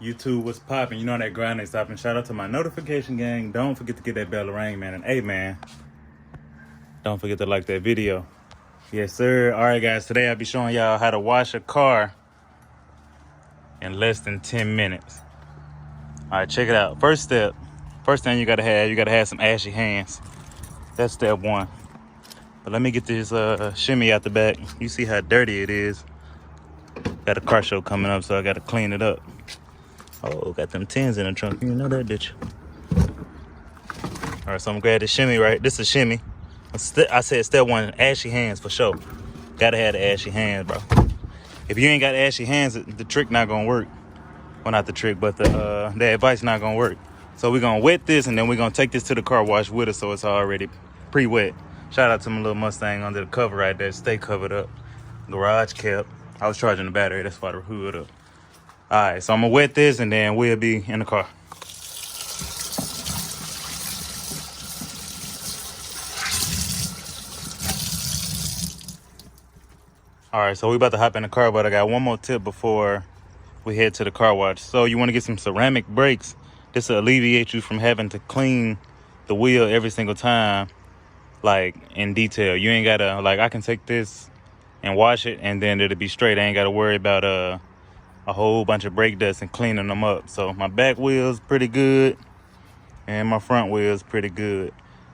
YouTube, what's popping? You know that grind ain't stopping. Shout out to my notification gang. Don't forget to get that bell ring, man. And hey, man, don't forget to like that video. Yes, sir. All right, guys. Today I'll be showing y'all how to wash a car in less than 10 minutes. All right, check it out. First step. First thing you gotta have some ashy hands. That's step one. But let me get this shimmy out the back. You see how dirty it is. Got a car show coming up, so I gotta clean it up. Oh, got them tins in the trunk. You know that, did you? All right, so I'm gonna grab this shimmy right. This is a shimmy. I said step one, ashy hands for sure. Gotta have the ashy hands, bro. If you ain't got ashy hands, the trick not gonna work. Well, not the trick, but the advice not gonna work. So we're gonna wet this, and then we're gonna take this to the car wash with us, so it's already pre-wet. Shout out to my little Mustang under the cover right there. Stay covered up. Garage kept. I was charging the battery. That's why the hood up. All right, so I'm gonna wet this, and then we'll be in the car. All right, so we about to hop in the car, but I got one more tip before we head to the car wash. So you want to get some ceramic brakes. This will alleviate you from having to clean the wheel every single time, like in detail. You ain't gotta, like, I can take this and wash it, and then it'll be straight. I ain't gotta worry about a whole bunch of brake dust and cleaning them up. So my back wheel's pretty good, and my front wheel's pretty good.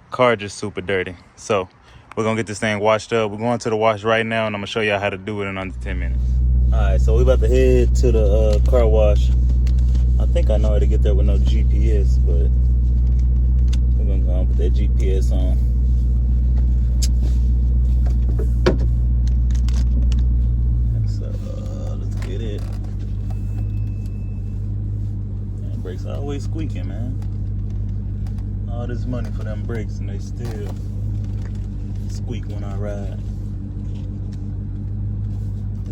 Car just super dirty. So we're gonna get this thing washed up. We're going to the wash right now, and I'm gonna show y'all how to do it in under 10 minutes. All right, so we about to head to the car wash. I think I know how to get there with no GPS, but we're gonna go and put that GPS on. So let's get it. Man, brakes always squeaking, man. All this money for them brakes, and they still squeak when I ride.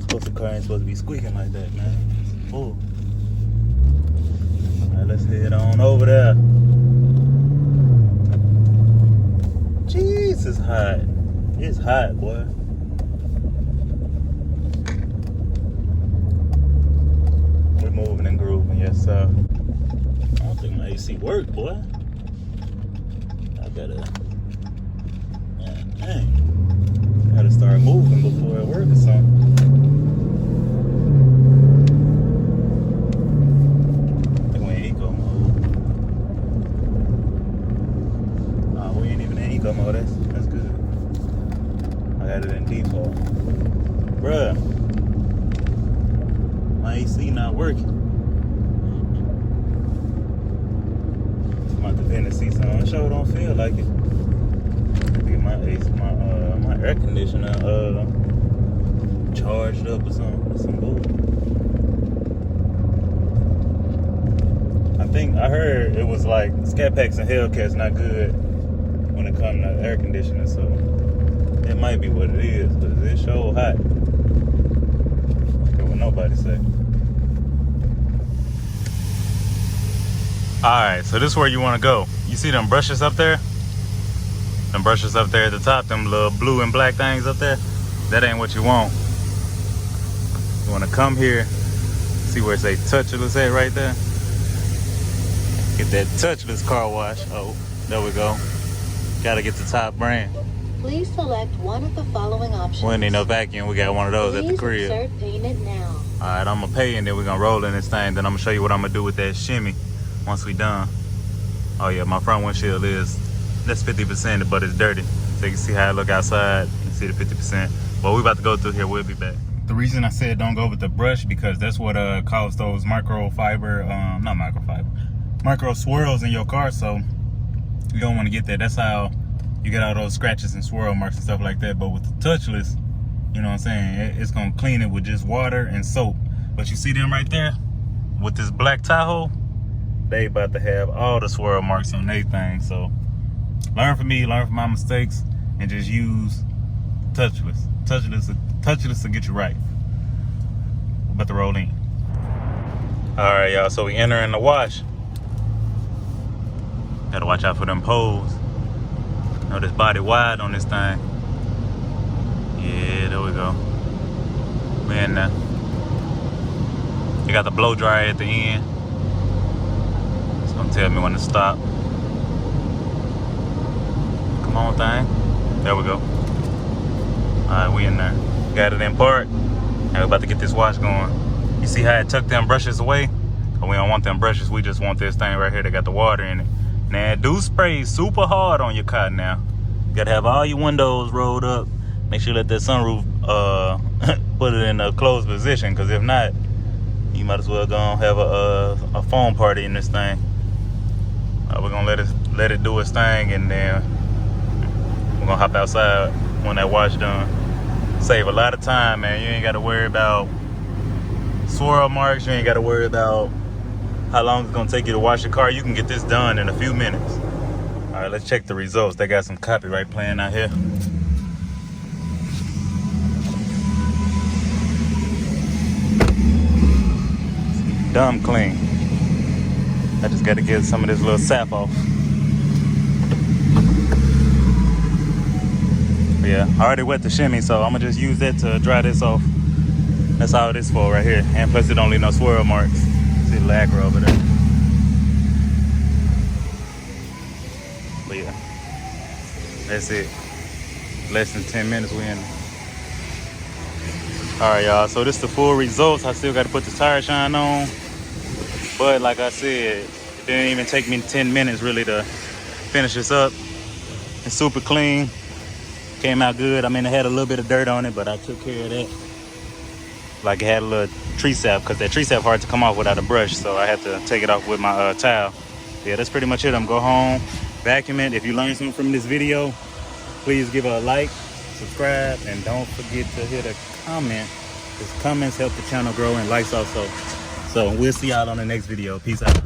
The car ain't supposed to be squeaking like that, man. It's full. All right, let's head on over there. Jeez, it's hot. It's hot, boy. We're moving and grooving, yes, sir. I don't think my AC worked, boy. I gotta, man, dang. Gotta start moving before it works or something. Mode. That's good. I got it in default. Bruh, my AC not working. I'm about to vent the seats on. Sure don't feel like it. Get my AC, my air conditioner charged up or something. Some bull. I think I heard it was like Scat Packs and Hellcats not good when it comes to air conditioning, so it might be what it is, but it's so hot. Okay, what nobody say. Alright, so this is where you want to go. You see them brushes up there? Them brushes up there at the top, them little blue and black things up there? That ain't what you want. You want to come here, see where it say Touchless at right there? Get that Touchless Car Wash. Oh, there we go. Gotta get the top brand. Please select one of the following options. We ain't need no vacuum. We got one of those. Please at the crib. Insert payment now. All right, I'm gonna pay, and then we're gonna roll in this thing. Then I'm gonna show you what I'm gonna do with that shimmy once we done. Oh yeah, my front windshield that's 50%, but it's dirty. So you can see how it look outside. You see the 50%. But we about to go through here. We'll be back. The reason I said don't go with the brush, because that's what caused those micro swirls in your car. So you don't want to get that. That's how you get all those scratches and swirl marks and stuff like that. But with the touchless, you know what I'm saying, it's gonna clean it with just water and soap. But you see them right there with this black Tahoe, they about to have all the swirl marks on their thing. So learn from me, learn from my mistakes, and just use touchless. Touchless will get you right. We're about to roll in. All right, y'all, so we enter in the wash. Gotta watch out for them poles. Know this body wide on this thing. Yeah, there we go. Man, you got the blow dryer at the end. Don't tell me when to stop. Come on, thing. There we go. Alright, we in there. Got it in park. And we're about to get this wash going. You see how it tucked them brushes away? We don't want them brushes. We just want this thing right here that got the water in it. Now, do spray super hard on your car now. You gotta have all your windows rolled up. Make sure you let that sunroof put it in a closed position, because if not, you might as well go and have a foam party in this thing. We're gonna let it do its thing, and then we're gonna hop outside when that wash done. Save a lot of time, man. You ain't gotta worry about swirl marks. You ain't gotta worry about how long it's gonna take you to wash your car. You can get this done in a few minutes. All right, let's check the results. They got some copyright playing out here. Dumb clean. I just got to get some of this little sap off. But yeah, I already wet the shimmy, so I'm gonna just use that to dry this off. That's all this for right here. And plus it don't leave no swirl marks. See the lacquer over there. But yeah, that's it. Less than 10 minutes we in. All right, y'all, so this is the full results. I still got to put the tire shine on, but like I said, it didn't even take me 10 minutes really to finish this up. It's super clean, came out good. I mean, it had a little bit of dirt on it, but I took care of that. Like it had a little tree sap, because that tree sap hard to come off without a brush, so I had to take it off with my towel. Yeah, that's pretty much it. I'm gonna go home, vacuum it. If you learned something from this video, please give it a like, subscribe, and don't forget to hit a comment, because comments help the channel grow and likes also. So we'll see y'all on the next video. Peace out.